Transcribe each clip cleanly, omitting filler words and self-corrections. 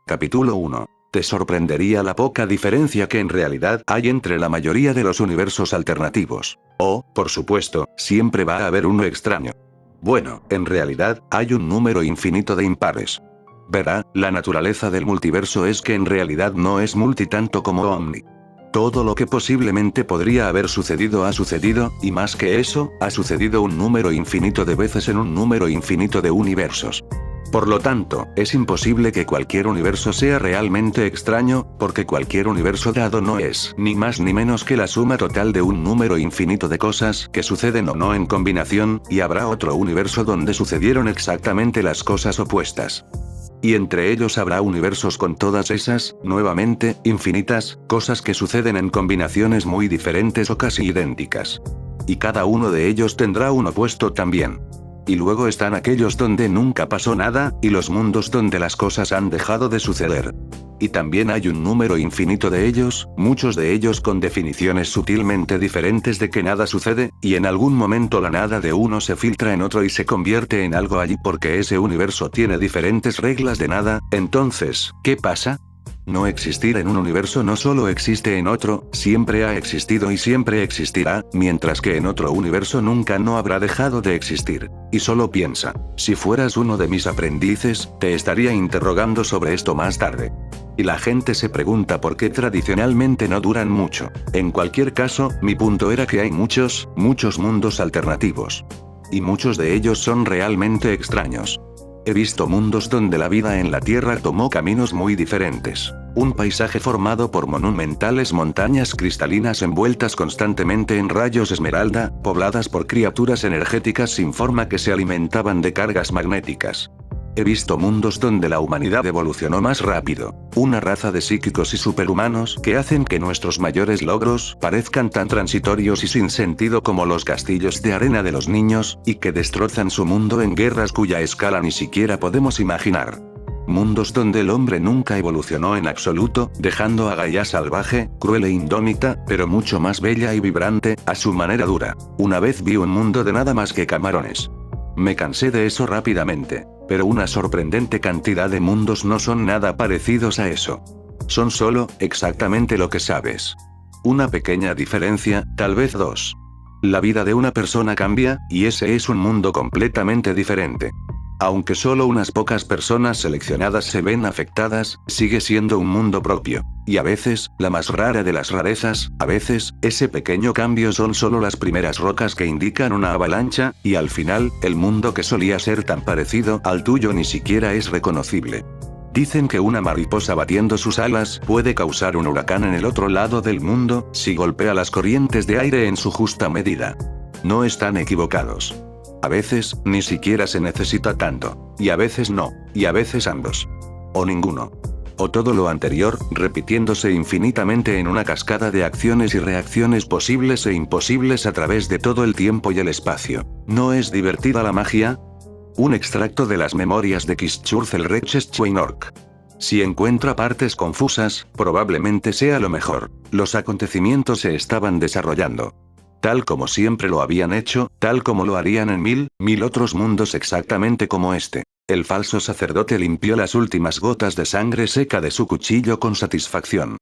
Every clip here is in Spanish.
Capítulo 1. Te sorprendería la poca diferencia que en realidad hay entre la mayoría de los universos alternativos. Por supuesto, siempre va a haber uno extraño. Bueno, en realidad, hay un número infinito de impares. Verá, la naturaleza del multiverso es que en realidad no es multi tanto como omni. Todo lo que posiblemente podría haber sucedido ha sucedido, y más que eso, ha sucedido un número infinito de veces en un número infinito de universos. Por lo tanto, es imposible que cualquier universo sea realmente extraño, porque cualquier universo dado no es ni más ni menos que la suma total de un número infinito de cosas que suceden o no en combinación, y habrá otro universo donde sucedieron exactamente las cosas opuestas. Y entre ellos habrá universos con todas esas, nuevamente, infinitas, cosas que suceden en combinaciones muy diferentes o casi idénticas. Y cada uno de ellos tendrá un opuesto también. Y luego están aquellos donde nunca pasó nada, y los mundos donde las cosas han dejado de suceder. Y también hay un número infinito de ellos, muchos de ellos con definiciones sutilmente diferentes de que nada sucede, y en algún momento la nada de uno se filtra en otro y se convierte en algo allí porque ese universo tiene diferentes reglas de nada. Entonces, ¿qué pasa? No existir en un universo no solo existe en otro, siempre ha existido y siempre existirá, mientras que en otro universo nunca no habrá dejado de existir. Y solo piensa, si fueras uno de mis aprendices, te estaría interrogando sobre esto más tarde. Y la gente se pregunta por qué tradicionalmente no duran mucho. En cualquier caso, mi punto era que hay muchos mundos alternativos. Y muchos de ellos son realmente extraños. He visto mundos donde la vida en la Tierra tomó caminos muy diferentes. Un paisaje formado por monumentales montañas cristalinas envueltas constantemente en rayos esmeralda, pobladas por criaturas energéticas sin forma que se alimentaban de cargas magnéticas. He visto mundos donde la humanidad evolucionó más rápido. Una raza de psíquicos y superhumanos que hacen que nuestros mayores logros parezcan tan transitorios y sin sentido como los castillos de arena de los niños, y que destrozan su mundo en guerras cuya escala ni siquiera podemos imaginar. Mundos donde el hombre nunca evolucionó en absoluto, dejando a Gaia salvaje, cruel e indómita, pero mucho más bella y vibrante, a su manera dura. Una vez vi un mundo de nada más que camarones. Me cansé de eso rápidamente. Pero una sorprendente cantidad de mundos no son nada parecidos a eso. Son solo, exactamente lo que sabes. Una pequeña diferencia, tal vez dos. La vida de una persona cambia, y ese es un mundo completamente diferente. Aunque solo unas pocas personas seleccionadas se ven afectadas, sigue siendo un mundo propio. Y a veces, la más rara de las rarezas, a veces, ese pequeño cambio son solo las primeras rocas que indican una avalancha, y al final, el mundo que solía ser tan parecido al tuyo ni siquiera es reconocible. Dicen que una mariposa batiendo sus alas puede causar un huracán en el otro lado del mundo, si golpea las corrientes de aire en su justa medida. No están equivocados. A veces, ni siquiera se necesita tanto. Y a veces no, y a veces ambos. O ninguno. O todo lo anterior, repitiéndose infinitamente en una cascada de acciones y reacciones posibles e imposibles a través de todo el tiempo y el espacio. ¿No es divertida la magia? Un extracto de las memorias de Kishchurzelrechtschweinork. Si encuentra partes confusas, probablemente sea lo mejor. Los acontecimientos se estaban desarrollando. Tal como siempre lo habían hecho, tal como lo harían en mil otros mundos exactamente como este. El falso sacerdote limpió las últimas gotas de sangre seca de su cuchillo con satisfacción.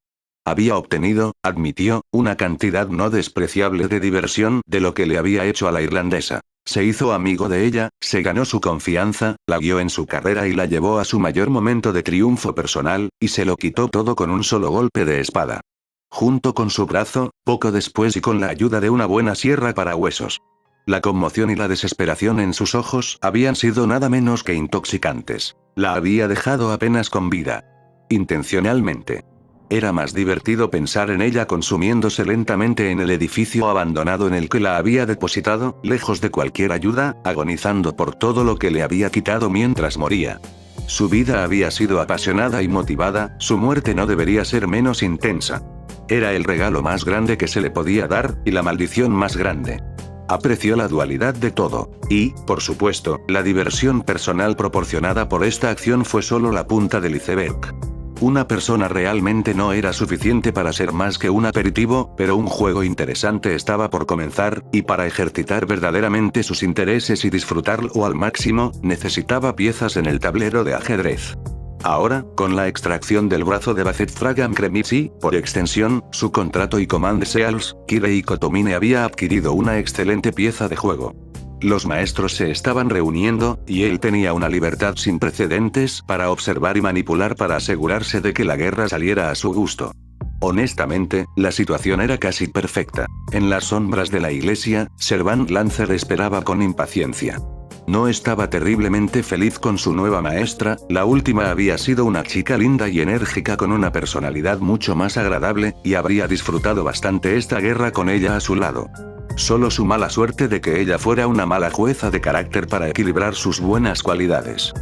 Había obtenido, admitió, una cantidad no despreciable de diversión de lo que le había hecho a la irlandesa. Se hizo amigo de ella, se ganó su confianza, la guió en su carrera y la llevó a su mayor momento de triunfo personal, y se lo quitó todo con un solo golpe de espada. Junto con su brazo, poco después y con la ayuda de una buena sierra para huesos. La conmoción y la desesperación en sus ojos habían sido nada menos que intoxicantes. La había dejado apenas con vida. Intencionalmente. Era más divertido pensar en ella consumiéndose lentamente en el edificio abandonado en el que la había depositado, lejos de cualquier ayuda, agonizando por todo lo que le había quitado mientras moría. Su vida había sido apasionada y motivada, su muerte no debería ser menos intensa. Era el regalo más grande que se le podía dar, y la maldición más grande. Apreció la dualidad de todo. Y, por supuesto, la diversión personal proporcionada por esta acción fue solo la punta del iceberg. Una persona realmente no era suficiente para ser más que un aperitivo, pero un juego interesante estaba por comenzar, y para ejercitar verdaderamente sus intereses y disfrutarlo al máximo, necesitaba piezas en el tablero de ajedrez. Ahora, con la extracción del brazo de Bazet Fragan Cremisi, por extensión, su contrato y Command Seals, Kirei Kotomine había adquirido una excelente pieza de juego. Los maestros se estaban reuniendo, y él tenía una libertad sin precedentes para observar y manipular para asegurarse de que la guerra saliera a su gusto. Honestamente, la situación era casi perfecta. En las sombras de la iglesia, Servant Lancer esperaba con impaciencia. No estaba terriblemente feliz con su nueva maestra, la última había sido una chica linda y enérgica con una personalidad mucho más agradable, y habría disfrutado bastante esta guerra con ella a su lado. Solo su mala suerte de que ella fuera una mala jueza de carácter para equilibrar sus buenas cualidades.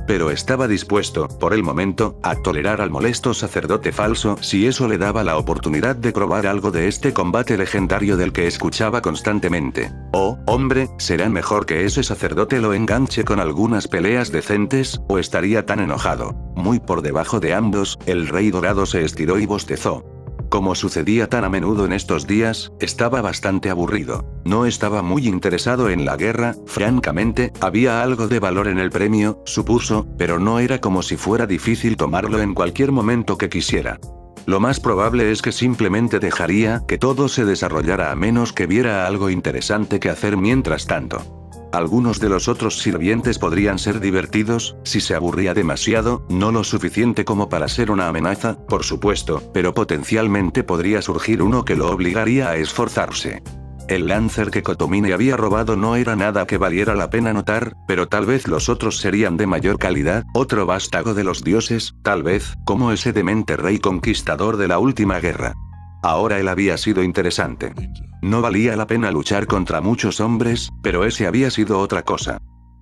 Pero estaba dispuesto, por el momento, a tolerar al molesto sacerdote falso si eso le daba la oportunidad de probar algo de este combate legendario del que escuchaba constantemente. Oh, hombre, será mejor que ese sacerdote lo enganche con algunas peleas decentes, o estaría tan enojado. Muy por debajo de ambos, el rey dorado se estiró y bostezó. Como sucedía tan a menudo en estos días, estaba bastante aburrido. No estaba muy interesado en la guerra, francamente, había algo de valor en el premio, supuso, pero no era como si fuera difícil tomarlo en cualquier momento que quisiera. Lo más probable es que simplemente dejaría que todo se desarrollara a menos que viera algo interesante que hacer mientras tanto. Algunos de los otros sirvientes podrían ser divertidos, si se aburría demasiado, no lo suficiente como para ser una amenaza, por supuesto, pero potencialmente podría surgir uno que lo obligaría a esforzarse. El Lancer que Kotomine había robado no era nada que valiera la pena notar, pero tal vez los otros serían de mayor calidad, otro vástago de los dioses, tal vez, como ese demente rey conquistador de la última guerra. Ahora él había sido interesante. No valía la pena luchar contra muchos hombres, pero ese había sido otra cosa.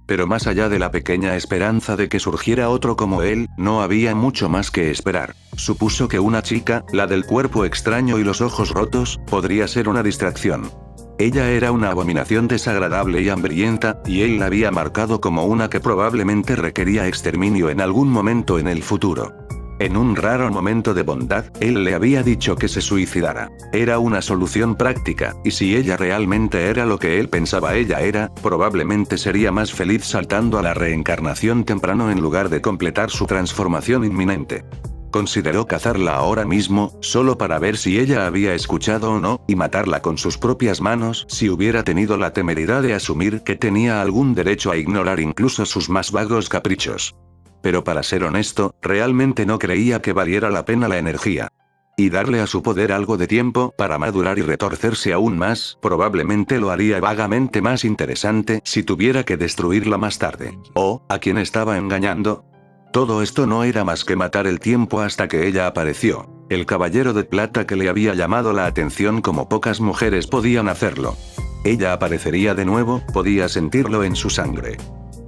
Pero más allá de la pequeña esperanza de que surgiera otro como él, no había mucho más que esperar. Supuso que una chica, la del cuerpo extraño y los ojos rotos, podría ser una distracción. Ella era una abominación desagradable y hambrienta, y él la había marcado como una que probablemente requería exterminio en algún momento en el futuro. En un raro momento de bondad, él le había dicho que se suicidara. Era una solución práctica, y si ella realmente era lo que él pensaba ella era, probablemente sería más feliz saltando a la reencarnación temprano en lugar de completar su transformación inminente. Consideró cazarla ahora mismo, solo para ver si ella había escuchado o no, y matarla con sus propias manos si hubiera tenido la temeridad de asumir que tenía algún derecho a ignorar incluso sus más vagos caprichos. Pero para ser honesto, realmente no creía que valiera la pena la energía. Y darle a su poder algo de tiempo para madurar y retorcerse aún más, probablemente lo haría vagamente más interesante si tuviera que destruirla más tarde. ¿O, a quién estaba engañando? Todo esto no era más que matar el tiempo hasta que ella apareció. El caballero de plata que le había llamado la atención como pocas mujeres podían hacerlo. Ella aparecería de nuevo, podía sentirlo en su sangre.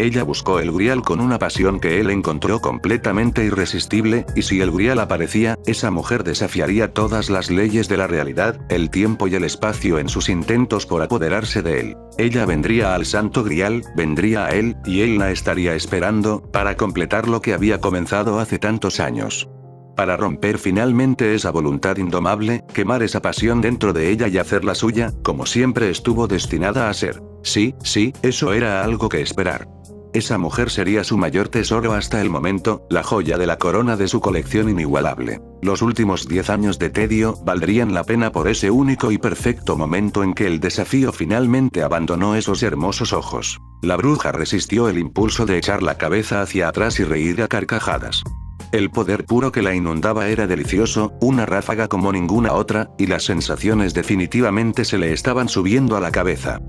Ella buscó el Grial con una pasión que él encontró completamente irresistible, y si el Grial aparecía, esa mujer desafiaría todas las leyes de la realidad, el tiempo y el espacio en sus intentos por apoderarse de él. Ella vendría al Santo Grial, vendría a él, y él la estaría esperando, para completar lo que había comenzado hace tantos años. Para romper finalmente esa voluntad indomable, quemar esa pasión dentro de ella y hacerla suya, como siempre estuvo destinada a ser. Sí, eso era algo que esperar. Esa mujer sería su mayor tesoro hasta el momento, la joya de la corona de su colección inigualable. Los últimos 10 años de tedio valdrían la pena por ese único y perfecto momento en que el desafío finalmente abandonó esos hermosos ojos. La bruja resistió el impulso de echar la cabeza hacia atrás y reír a carcajadas. El poder puro que la inundaba era delicioso, una ráfaga como ninguna otra, y las sensaciones definitivamente se le estaban subiendo a la cabeza.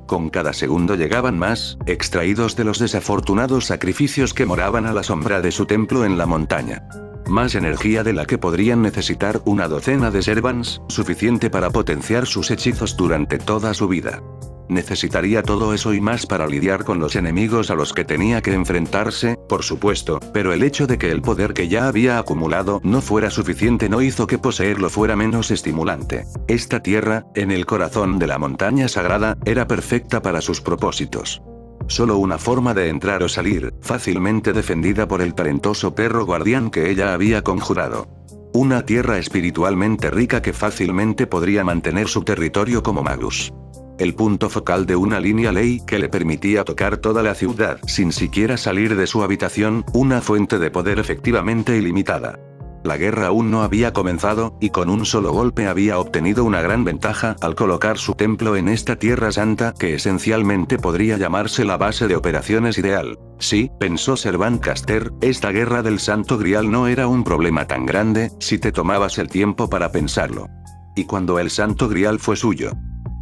Con cada segundo llegaban más, extraídos de los desafortunados sacrificios que moraban a la sombra de su templo en la montaña. Más energía de la que podrían necesitar una docena de servants, suficiente para potenciar sus hechizos durante toda su vida. Necesitaría todo eso y más para lidiar con los enemigos a los que tenía que enfrentarse, por supuesto, pero el hecho de que el poder que ya había acumulado no fuera suficiente no hizo que poseerlo fuera menos estimulante. Esta tierra, en el corazón de la montaña sagrada, era perfecta para sus propósitos. Solo una forma de entrar o salir, fácilmente defendida por el talentoso perro guardián que ella había conjurado. Una tierra espiritualmente rica que fácilmente podría mantener su territorio como Magus. el punto focal de una línea ley que le permitía tocar toda la ciudad sin siquiera salir de su habitación, una fuente de poder efectivamente ilimitada. La guerra aún no había comenzado, y con un solo golpe había obtenido una gran ventaja al colocar su templo en esta tierra santa que esencialmente podría llamarse la base de operaciones ideal. Sí, pensó Servant Caster, esta guerra del Santo Grial no era un problema tan grande, si te tomabas el tiempo para pensarlo. Y cuando el Santo Grial fue suyo.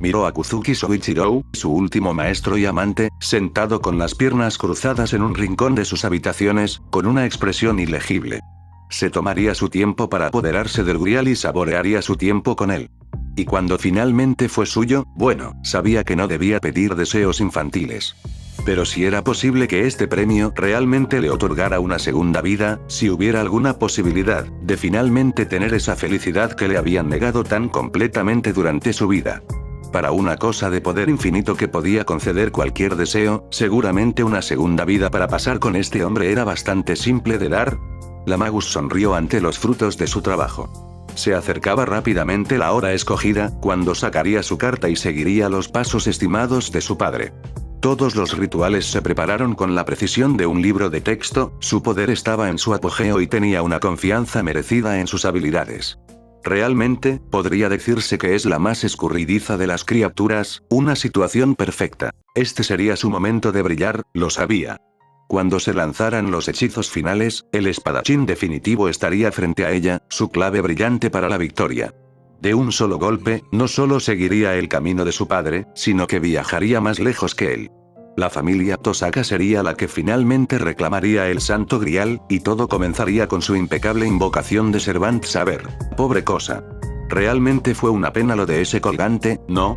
Miró a Kuzuki Soichiro, su último maestro y amante, sentado con las piernas cruzadas en un rincón de sus habitaciones, con una expresión ilegible. Se tomaría su tiempo para apoderarse del Grial y saborearía su tiempo con él. Y cuando finalmente fue suyo, bueno, sabía que no debía pedir deseos infantiles. Pero si era posible que este premio realmente le otorgara una segunda vida, si hubiera alguna posibilidad de finalmente tener esa felicidad que le habían negado tan completamente durante su vida. Para una cosa de poder infinito que podía conceder cualquier deseo, seguramente una segunda vida para pasar con este hombre era bastante simple de dar. La Magus sonrió ante los frutos de su trabajo. Se acercaba rápidamente la hora escogida, cuando sacaría su carta y seguiría los pasos estimados de su padre. Todos los rituales se prepararon con la precisión de un libro de texto, su poder estaba en su apogeo y tenía una confianza merecida en sus habilidades. Realmente, podría decirse que es la más escurridiza de las criaturas, una situación perfecta. Este sería su momento de brillar, lo sabía. Cuando se lanzaran los hechizos finales, el espadachín definitivo estaría frente a ella, su clave brillante para la victoria. De un solo golpe, no solo seguiría el camino de su padre, sino que viajaría más lejos que él. La familia Tosaka sería la que finalmente reclamaría el Santo Grial, y todo comenzaría con su impecable invocación de Servant Saber. Pobre cosa. Realmente fue una pena lo de ese colgante, ¿no?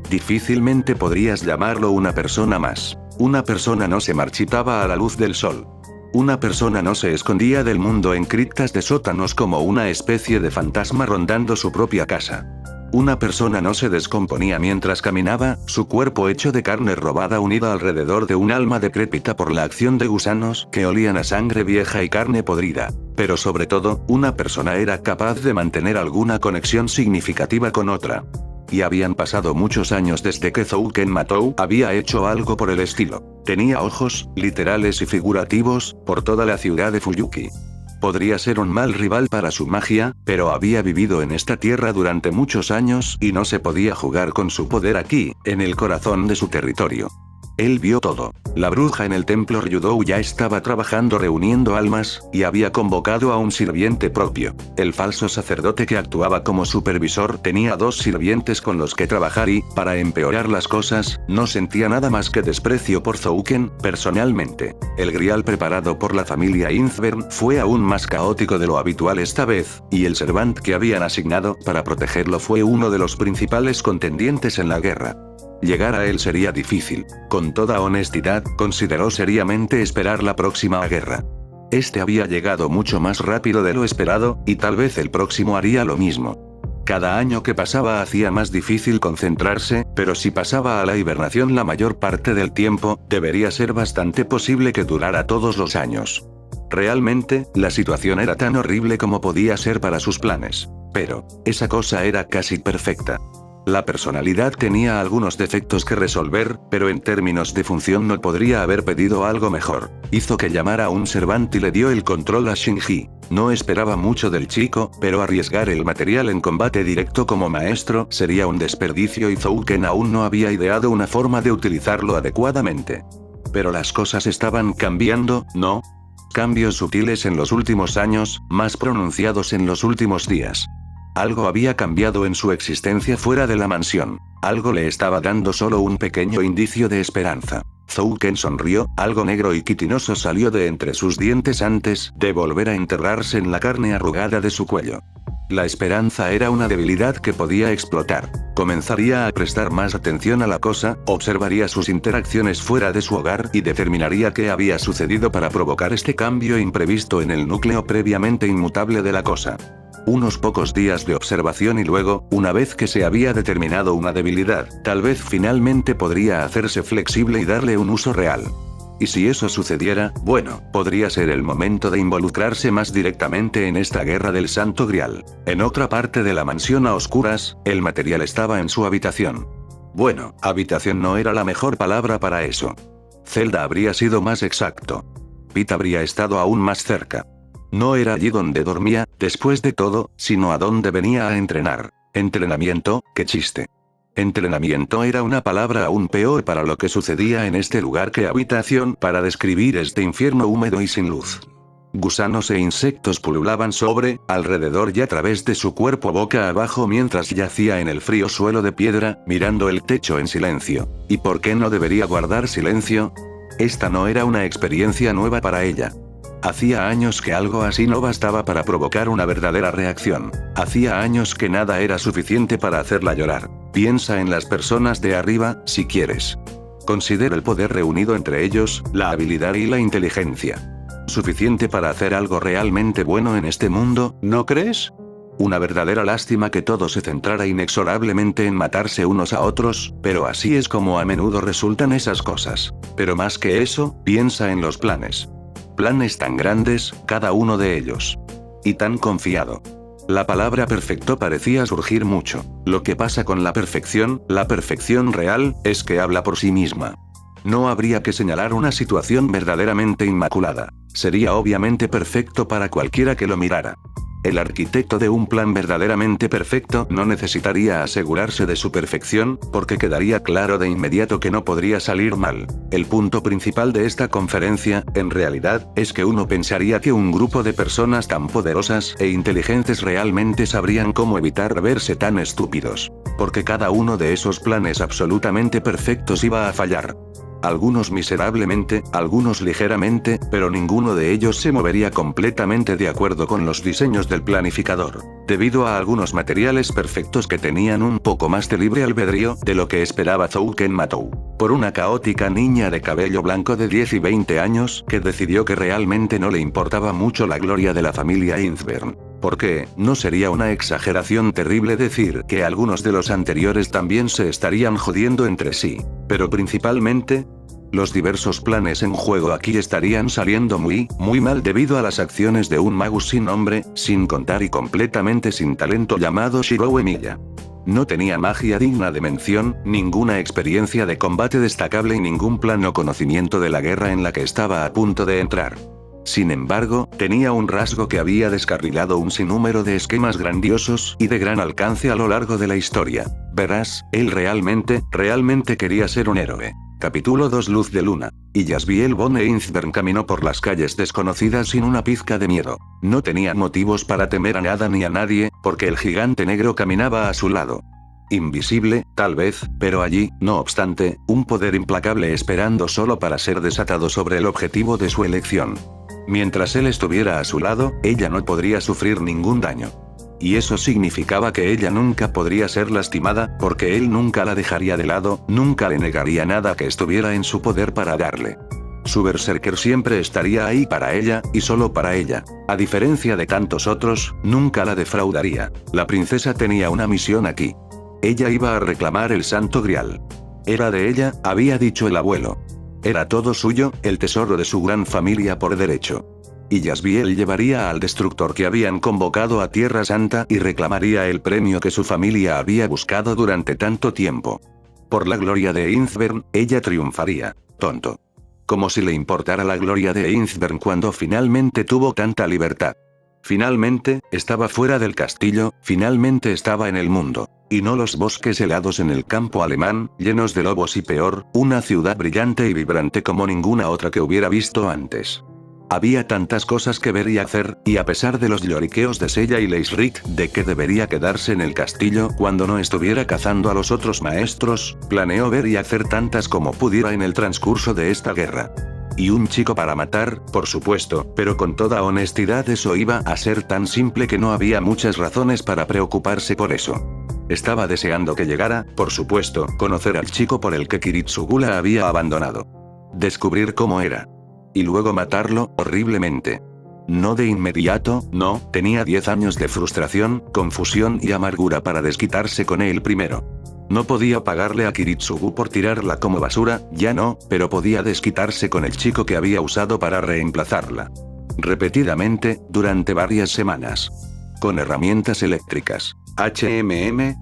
Difícilmente podrías llamarlo una persona más. Una persona no se marchitaba a la luz del sol. Una persona no se escondía del mundo en criptas de sótanos como una especie de fantasma rondando su propia casa. Una persona no se descomponía mientras caminaba, su cuerpo hecho de carne robada unida alrededor de un alma decrépita por la acción de gusanos que olían a sangre vieja y carne podrida. Pero sobre todo, una persona era capaz de mantener alguna conexión significativa con otra. Y habían pasado muchos años desde que Zouken Matou había hecho algo por el estilo. Tenía ojos, literales y figurativos, por toda la ciudad de Fuyuki. Podría ser un mal rival para su magia, pero había vivido en esta tierra durante muchos años y no se podía jugar con su poder aquí, en el corazón de su territorio. Él vio todo. La bruja en el templo Ryudou ya estaba trabajando reuniendo almas, y había convocado a un sirviente propio. El falso sacerdote que actuaba como supervisor tenía 2 sirvientes con los que trabajar y, para empeorar las cosas, no sentía nada más que desprecio por Zouken, personalmente. El grial preparado por la familia Inzvern fue aún más caótico de lo habitual esta vez, y el servant que habían asignado para protegerlo fue uno de los principales contendientes en la guerra. Llegar a él sería difícil. Con toda honestidad, consideró seriamente esperar la próxima guerra. Este había llegado mucho más rápido de lo esperado, y tal vez el próximo haría lo mismo. Cada año que pasaba hacía más difícil concentrarse, pero si pasaba a la hibernación la mayor parte del tiempo, debería ser bastante posible que durara todos los años. Realmente, la situación era tan horrible como podía ser para sus planes. Pero, esa cosa era casi perfecta. La personalidad tenía algunos defectos que resolver, pero en términos de función no podría haber pedido algo mejor. Hizo que llamara a un servant y le dio el control a Shinji. No esperaba mucho del chico, pero arriesgar el material en combate directo como maestro sería un desperdicio y Zouken aún no había ideado una forma de utilizarlo adecuadamente. Pero las cosas estaban cambiando, ¿no? Cambios sutiles en los últimos años, más pronunciados en los últimos días. Algo había cambiado en su existencia fuera de la mansión. Algo le estaba dando solo un pequeño indicio de esperanza. Zouken sonrió, algo negro y quitinoso salió de entre sus dientes antes de volver a enterrarse en la carne arrugada de su cuello. La esperanza era una debilidad que podía explotar. Comenzaría a prestar más atención a la cosa, observaría sus interacciones fuera de su hogar y determinaría qué había sucedido para provocar este cambio imprevisto en el núcleo previamente inmutable de la cosa. Unos pocos días de observación y luego, una vez que se había determinado una debilidad, tal vez finalmente podría hacerse flexible y darle un uso real. Y si eso sucediera, bueno, podría ser el momento de involucrarse más directamente en esta guerra del Santo Grial. En otra parte de la mansión a oscuras, el material estaba en su habitación. Bueno, habitación no era la mejor palabra para eso. Celda habría sido más exacto. Pete habría estado aún más cerca. No era allí donde dormía, después de todo, sino a donde venía a entrenar. Entrenamiento, qué chiste. Entrenamiento era una palabra aún peor para lo que sucedía en este lugar que habitación para describir este infierno húmedo y sin luz. Gusanos e insectos pululaban sobre, alrededor y a través de su cuerpo boca abajo mientras yacía en el frío suelo de piedra, mirando el techo en silencio. ¿Y por qué no debería guardar silencio? Esta no era una experiencia nueva para ella. Hacía años que algo así no bastaba para provocar una verdadera reacción. Hacía años que nada era suficiente para hacerla llorar. Piensa en las personas de arriba, si quieres. Considera el poder reunido entre ellos, la habilidad y la inteligencia. Suficiente para hacer algo realmente bueno en este mundo, ¿no crees? Una verdadera lástima que todo se centrara inexorablemente en matarse unos a otros, pero así es como a menudo resultan esas cosas. Pero más que eso, piensa en los planes. Planes tan grandes, cada uno de ellos. Y tan confiado. La palabra perfecto parecía surgir mucho. Lo que pasa con la perfección real, es que habla por sí misma. No habría que señalar una situación verdaderamente inmaculada. Sería obviamente perfecto para cualquiera que lo mirara. El arquitecto de un plan verdaderamente perfecto no necesitaría asegurarse de su perfección, porque quedaría claro de inmediato que no podría salir mal. El punto principal de esta conferencia, en realidad, es que uno pensaría que un grupo de personas tan poderosas e inteligentes realmente sabrían cómo evitar verse tan estúpidos. Porque cada uno de esos planes absolutamente perfectos iba a fallar. Algunos miserablemente, algunos ligeramente, pero ninguno de ellos se movería completamente de acuerdo con los diseños del planificador, debido a algunos materiales perfectos que tenían un poco más de libre albedrío de lo que esperaba Zouken Matou, por una caótica niña de cabello blanco de 10 y 20 años que decidió que realmente no le importaba mucho la gloria de la familia Innsbern. Porque, ¿no sería una exageración terrible decir que algunos de los anteriores también se estarían jodiendo entre sí? Pero principalmente, los diversos planes en juego aquí estarían saliendo muy mal debido a las acciones de un magus sin nombre, sin contar y completamente sin talento llamado Shirou Emiya. No tenía magia digna de mención, ninguna experiencia de combate destacable y ningún plan o conocimiento de la guerra en la que estaba a punto de entrar. Sin embargo, tenía un rasgo que había descarrilado un sinnúmero de esquemas grandiosos y de gran alcance a lo largo de la historia. Verás, él realmente quería ser un héroe. Capítulo 2 Luz de Luna. Y Jasviel von Einsbern caminó por las calles desconocidas sin una pizca de miedo. No tenía motivos para temer a nada ni a nadie, porque el gigante negro caminaba a su lado. Invisible, tal vez, pero allí, no obstante, un poder implacable esperando solo para ser desatado sobre el objetivo de su elección. Mientras él estuviera a su lado, ella no podría sufrir ningún daño. Y eso significaba que ella nunca podría ser lastimada, porque él nunca la dejaría de lado, nunca le negaría nada que estuviera en su poder para darle. Su berserker siempre estaría ahí para ella, y solo para ella. A diferencia de tantos otros, nunca la defraudaría. La princesa tenía una misión aquí. Ella iba a reclamar el Santo Grial. Era de ella, había dicho el abuelo. Era todo suyo, el tesoro de su gran familia por derecho. Y Jasviel llevaría al destructor que habían convocado a Tierra Santa y reclamaría el premio que su familia había buscado durante tanto tiempo. Por la gloria de Innsbern, ella triunfaría. Tonto. Como si le importara la gloria de Innsbern cuando finalmente tuvo tanta libertad. Finalmente, estaba fuera del castillo, finalmente estaba en el mundo. Y no los bosques helados en el campo alemán, llenos de lobos y peor, una ciudad brillante y vibrante como ninguna otra que hubiera visto antes. Había tantas cosas que ver y hacer, y a pesar de los lloriqueos de Sella y Leisrit de que debería quedarse en el castillo cuando no estuviera cazando a los otros maestros, planeó ver y hacer tantas como pudiera en el transcurso de esta guerra. Y un chico para matar, por supuesto, pero con toda honestidad eso iba a ser tan simple que no había muchas razones para preocuparse por eso. Estaba deseando que llegara, por supuesto, conocer al chico por el que Kiritsugu la había abandonado. Descubrir cómo era. Y luego matarlo, horriblemente. No de inmediato, no, tenía 10 años de frustración, confusión y amargura para desquitarse con él primero. No podía pagarle a Kiritsugu por tirarla como basura, ya no, pero podía desquitarse con el chico que había usado para reemplazarla. Repetidamente, durante varias semanas. con herramientas eléctricas.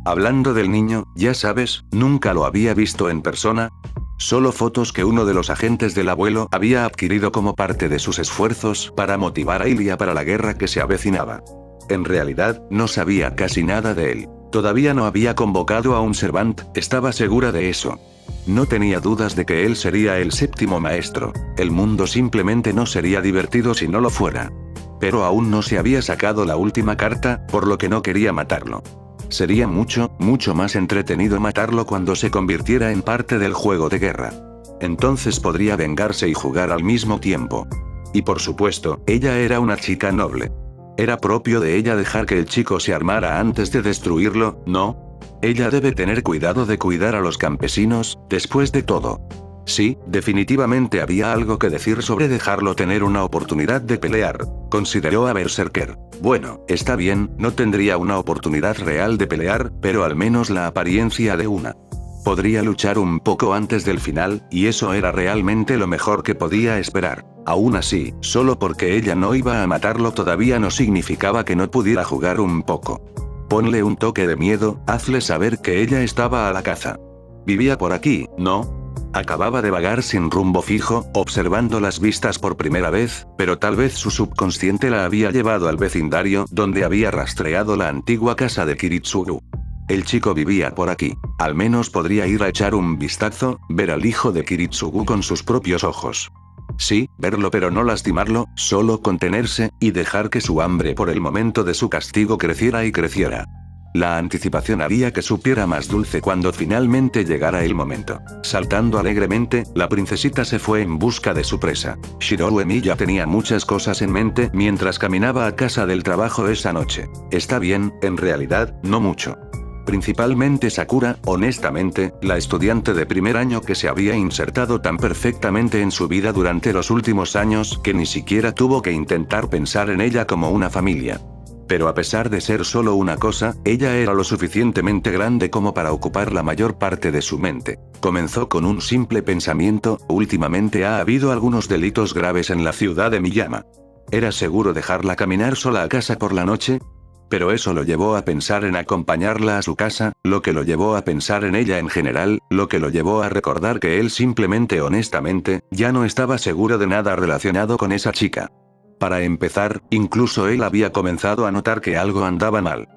Hablando del niño, ya sabes, nunca lo había visto en persona. Solo fotos que uno de los agentes del abuelo había adquirido como parte de sus esfuerzos para motivar a Ilya para la guerra que se avecinaba. En realidad, no sabía casi nada de él. Todavía no había convocado a un Servant, estaba segura de eso. No tenía dudas de que él sería el séptimo maestro. El mundo simplemente no sería divertido si no lo fuera. Pero aún no se había sacado la última carta, por lo que no quería matarlo. Sería mucho más entretenido matarlo cuando se convirtiera en parte del juego de guerra. Entonces podría vengarse y jugar al mismo tiempo. Y por supuesto, ella era una chica noble. ¿Era propio de ella dejar que el chico se armara antes de destruirlo? No. Ella debe tener cuidado de cuidar a los campesinos, después de todo. Sí, definitivamente había algo que decir sobre dejarlo tener una oportunidad de pelear, consideró a Berserker. Bueno, está bien, no tendría una oportunidad real de pelear, pero al menos la apariencia de una. Podría luchar un poco antes del final, y eso era realmente lo mejor que podía esperar. Aún así, solo porque ella no iba a matarlo todavía no significaba que no pudiera jugar un poco. Ponle un toque de miedo, hazle saber que ella estaba a la caza. Vivía por aquí, ¿no? Acababa de vagar sin rumbo fijo, observando las vistas por primera vez, pero tal vez su subconsciente la había llevado al vecindario donde había rastreado la antigua casa de Kiritsugu. El chico vivía por aquí. Al menos podría ir a echar un vistazo, ver al hijo de Kiritsugu con sus propios ojos. Sí, verlo pero no lastimarlo, solo contenerse, y dejar que su hambre por el momento de su castigo creciera y creciera. La anticipación haría que supiera más dulce cuando finalmente llegara el momento. Saltando alegremente, la princesita se fue en busca de su presa. Shirou Emiya tenía muchas cosas en mente mientras caminaba a casa del trabajo esa noche. Está bien, en realidad, no mucho. Principalmente Sakura, honestamente, la estudiante de primer año que se había insertado tan perfectamente en su vida durante los últimos años que ni siquiera tuvo que intentar pensar en ella como una familia. Pero a pesar de ser solo una cosa, ella era lo suficientemente grande como para ocupar la mayor parte de su mente. Comenzó con un simple pensamiento: últimamente ha habido algunos delitos graves en la ciudad de Miyama. ¿Era seguro dejarla caminar sola a casa por la noche? Pero eso lo llevó a pensar en acompañarla a su casa, lo que lo llevó a pensar en ella en general, lo que lo llevó a recordar que él simplemente honestamente, ya no estaba seguro de nada relacionado con esa chica. Para empezar, incluso él había comenzado a notar que algo andaba mal.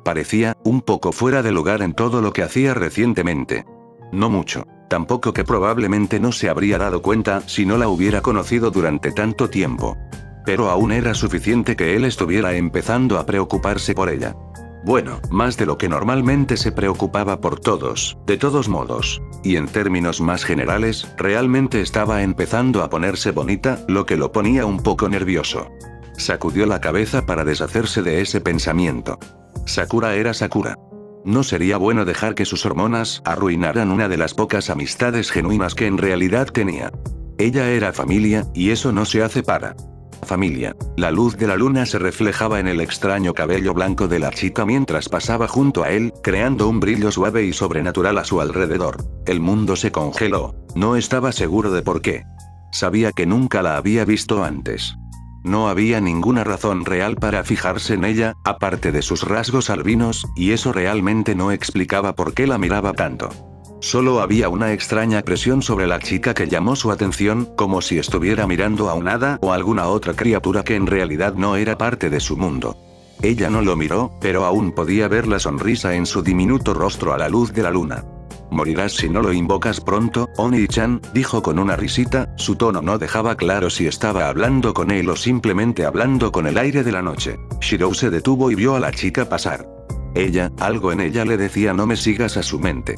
Parecía un poco fuera de lugar en todo lo que hacía recientemente. No mucho. Tampoco que probablemente no se habría dado cuenta si no la hubiera conocido durante tanto tiempo. Pero aún era suficiente que él estuviera empezando a preocuparse por ella. Bueno, más de lo que normalmente se preocupaba por todos, de todos modos. Y en términos más generales, realmente estaba empezando a ponerse bonita, lo que lo ponía un poco nervioso. Sacudió la cabeza para deshacerse de ese pensamiento. Sakura era Sakura. No sería bueno dejar que sus hormonas arruinaran una de las pocas amistades genuinas que en realidad tenía. Ella era familia, y eso no se hace para familia. La luz de la luna se reflejaba en el extraño cabello blanco de la chica mientras pasaba junto a él, creando un brillo suave y sobrenatural a su alrededor. El mundo se congeló. No estaba seguro de por qué. Sabía que nunca la había visto antes. No había ninguna razón real para fijarse en ella, aparte de sus rasgos albinos, y eso realmente no explicaba por qué la miraba tanto. Solo había una extraña presión sobre la chica que llamó su atención, como si estuviera mirando a un hada o alguna otra criatura que en realidad no era parte de su mundo. Ella no lo miró, pero aún podía ver la sonrisa en su diminuto rostro a la luz de la luna. «Morirás si no lo invocas pronto, Oni-chan», dijo con una risita, su tono no dejaba claro si estaba hablando con él o simplemente hablando con el aire de la noche. Shirou se detuvo y vio a la chica pasar. Algo en ella le decía no me sigas a su mente.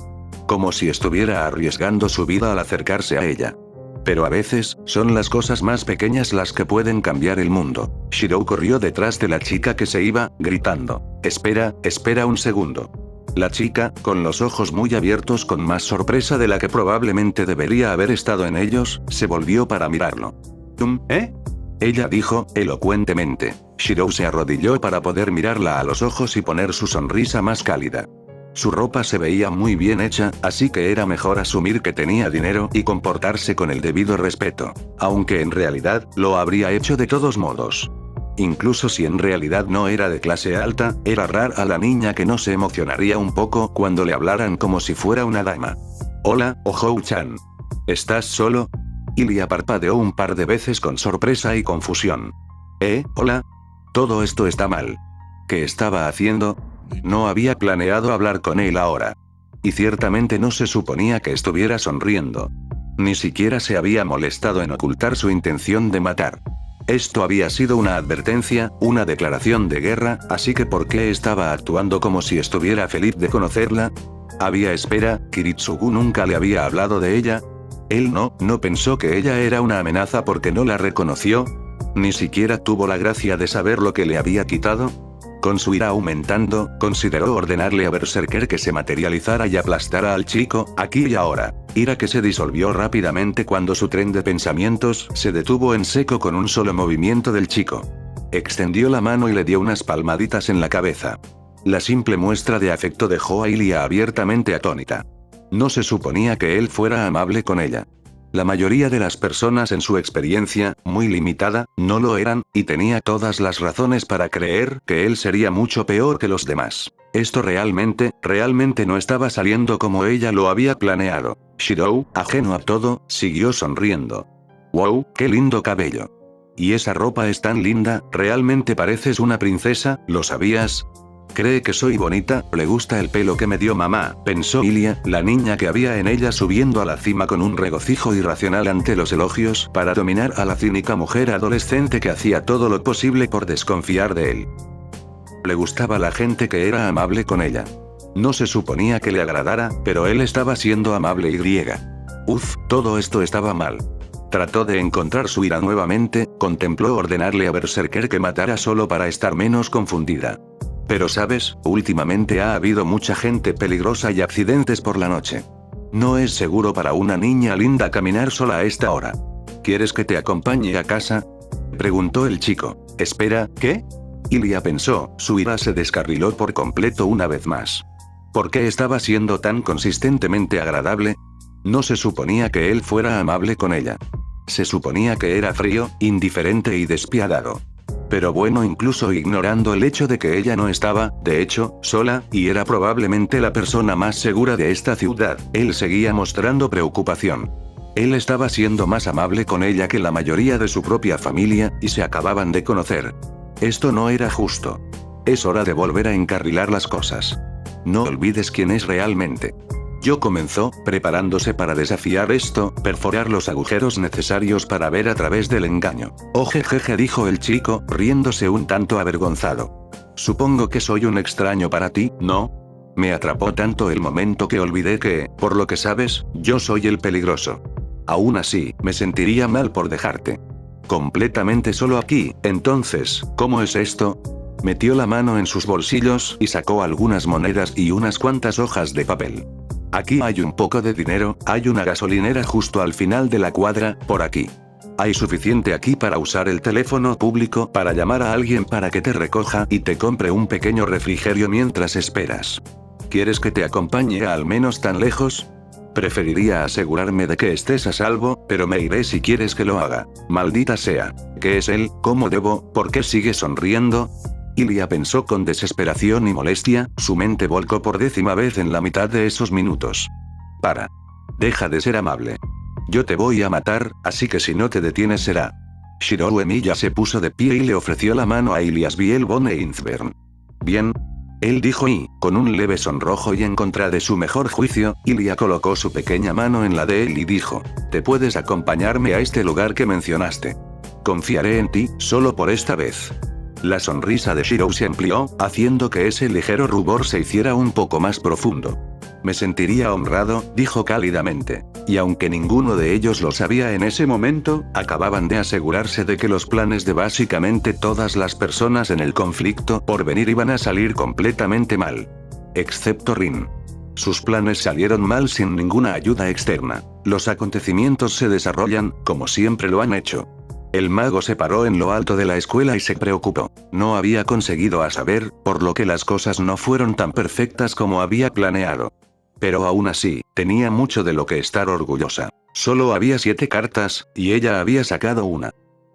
Como si estuviera arriesgando su vida al acercarse a ella. Pero a veces, son las cosas más pequeñas las que pueden cambiar el mundo. Shirou corrió detrás de la chica que se iba, gritando: «Espera, espera un segundo». La chica, con los ojos muy abiertos con más sorpresa de la que probablemente debería haber estado en ellos, se volvió para mirarlo. Ella dijo, elocuentemente. Shirou se arrodilló para poder mirarla a los ojos y poner su sonrisa más cálida. Su ropa se veía muy bien hecha, así que era mejor asumir que tenía dinero y comportarse con el debido respeto. Aunque en realidad, lo habría hecho de todos modos. Incluso si en realidad no era de clase alta, era rara a la niña que no se emocionaría un poco cuando le hablaran como si fuera una dama. Hola, Ohou-chan. ¿Estás solo? Ilia parpadeó un par de veces con sorpresa y confusión. Hola. Todo esto está mal. ¿Qué estaba haciendo? No había planeado hablar con él ahora. Y ciertamente no se suponía que estuviera sonriendo. Ni siquiera se había molestado en ocultar su intención de matar. Esto había sido una advertencia, una declaración de guerra, así que ¿por qué estaba actuando como si estuviera feliz de conocerla? Había espera, Kiritsugu nunca le había hablado de ella. Él no pensó que ella era una amenaza porque no la reconoció. Ni siquiera tuvo la gracia de saber lo que le había quitado. Con su ira aumentando, consideró ordenarle a Berserker que se materializara y aplastara al chico, aquí y ahora. Ira que se disolvió rápidamente cuando su tren de pensamientos se detuvo en seco con un solo movimiento del chico. Extendió la mano y le dio unas palmaditas en la cabeza. La simple muestra de afecto dejó a Ilia abiertamente atónita. No se suponía que él fuera amable con ella. La mayoría de las personas en su experiencia, muy limitada, no lo eran, y tenía todas las razones para creer que él sería mucho peor que los demás. Esto realmente no estaba saliendo como ella lo había planeado. Shirou, ajeno a todo, siguió sonriendo. ¡Wow, qué lindo cabello! Y esa ropa es tan linda, realmente pareces una princesa, ¿lo sabías? ¿Cree que soy bonita? Le gusta el pelo que me dio mamá, pensó Ilia, la niña que había en ella subiendo a la cima con un regocijo irracional ante los elogios para dominar a la cínica mujer adolescente que hacía todo lo posible por desconfiar de él. Le gustaba la gente que era amable con ella. No se suponía que le agradara, pero él estaba siendo amable y. Todo esto estaba mal. Trató de encontrar su ira nuevamente, contempló ordenarle a Berserker que matara solo para estar menos confundida. Pero sabes, últimamente ha habido mucha gente peligrosa y accidentes por la noche. No es seguro para una niña linda caminar sola a esta hora. ¿Quieres que te acompañe a casa? Preguntó el chico. Espera, ¿qué? Ilia pensó, su ira se descarriló por completo una vez más. ¿Por qué estaba siendo tan consistentemente agradable? No se suponía que él fuera amable con ella. Se suponía que era frío, indiferente y despiadado. Pero bueno, incluso ignorando el hecho de que ella no estaba, de hecho, sola, y era probablemente la persona más segura de esta ciudad, él seguía mostrando preocupación. Él estaba siendo más amable con ella que la mayoría de su propia familia, y se acababan de conocer. Esto no era justo. Es hora de volver a encarrilar las cosas. No olvides quién es realmente. Yo comenzó, preparándose para desafiar esto, perforar los agujeros necesarios para ver a través del engaño. Jejeje, dijo el chico, riéndose un tanto avergonzado. Supongo que soy un extraño para ti, ¿no? Me atrapó tanto el momento que olvidé que, por lo que sabes, yo soy el peligroso. Aún así, me sentiría mal por dejarte. Completamente solo aquí, entonces, ¿cómo es esto? Metió la mano en sus bolsillos y sacó algunas monedas y unas cuantas hojas de papel. Aquí hay un poco de dinero, hay una gasolinera justo al final de la cuadra, por aquí. Hay suficiente aquí para usar el teléfono público para llamar a alguien para que te recoja y te compre un pequeño refrigerio mientras esperas. ¿Quieres que te acompañe al menos tan lejos? Preferiría asegurarme de que estés a salvo, pero me iré si quieres que lo haga. Maldita sea. ¿Qué es él? ¿Cómo debo? ¿Por qué sigue sonriendo? Ilia pensó con desesperación y molestia, su mente volcó por 10ª vez en la mitad de esos minutos. Para. Deja de ser amable. Yo te voy a matar, así que si no te detienes será. Shirou Emiya se puso de pie y le ofreció la mano a Ilias Biel von Einsberg. Bien. Él dijo y, con un leve sonrojo y en contra de su mejor juicio, Ilia colocó su pequeña mano en la de él y dijo, ¿te puedes acompañarme a este lugar que mencionaste? Confiaré en ti, solo por esta vez. La sonrisa de Shirou se amplió, haciendo que ese ligero rubor se hiciera un poco más profundo. Me sentiría honrado, dijo cálidamente. Y aunque ninguno de ellos lo sabía en ese momento, acababan de asegurarse de que los planes de básicamente todas las personas en el conflicto por venir iban a salir completamente mal. Excepto Rin. Sus planes salieron mal sin ninguna ayuda externa. Los acontecimientos se desarrollan, como siempre lo han hecho. El mago se paró en lo alto de la escuela y se preocupó. No había conseguido a saber, por lo que las cosas no fueron tan perfectas como había planeado. Pero aún así, tenía mucho de lo que estar orgullosa. Solo había 7 cartas, y ella había sacado una.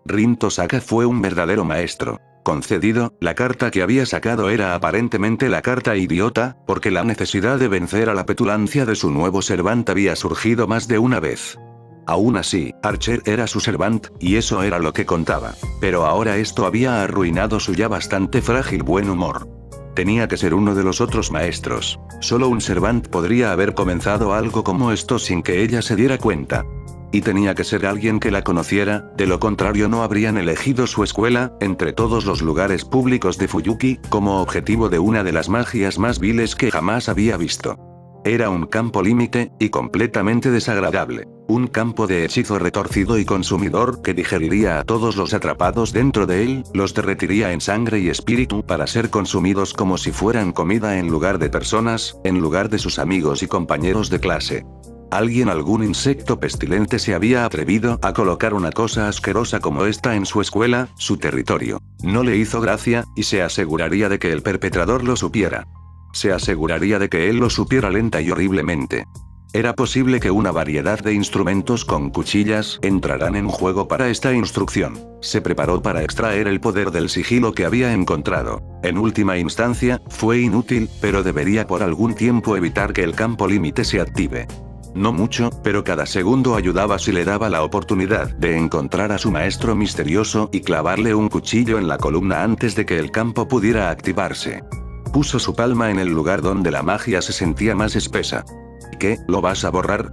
Rin Tosaka fue un verdadero maestro. Concedido, la carta que había sacado era aparentemente la carta idiota, porque la necesidad de vencer a la petulancia de su nuevo Servant había surgido más de una vez. Aún así, Archer era su Servant, y eso era lo que contaba. Pero ahora esto había arruinado su ya bastante frágil buen humor. Tenía que ser uno de los otros maestros. Solo un Servant podría haber comenzado algo como esto sin que ella se diera cuenta. Y tenía que ser alguien que la conociera, de lo contrario no habrían elegido su escuela, entre todos los lugares públicos de Fuyuki, como objetivo de una de las magias más viles que jamás había visto. Era un campo límite, y completamente desagradable. Un campo de hechizo retorcido y consumidor que digeriría a todos los atrapados dentro de él, los derretiría en sangre y espíritu para ser consumidos como si fueran comida en lugar de personas, en lugar de sus amigos y compañeros de clase. Algún insecto pestilente se había atrevido a colocar una cosa asquerosa como esta en su escuela, su territorio. No le hizo gracia, y se aseguraría de que el perpetrador lo supiera. Se aseguraría de que él lo supiera lenta y horriblemente. Era posible que una variedad de instrumentos con cuchillas entraran en juego para esta instrucción. Se preparó para extraer el poder del sigilo que había encontrado. En última instancia, fue inútil, pero debería por algún tiempo evitar que el campo límite se active. No mucho, pero cada segundo ayudaba si le daba la oportunidad de encontrar a su maestro misterioso y clavarle un cuchillo en la columna antes de que el campo pudiera activarse. Puso su palma en el lugar donde la magia se sentía más espesa. ¿Qué, lo vas a borrar?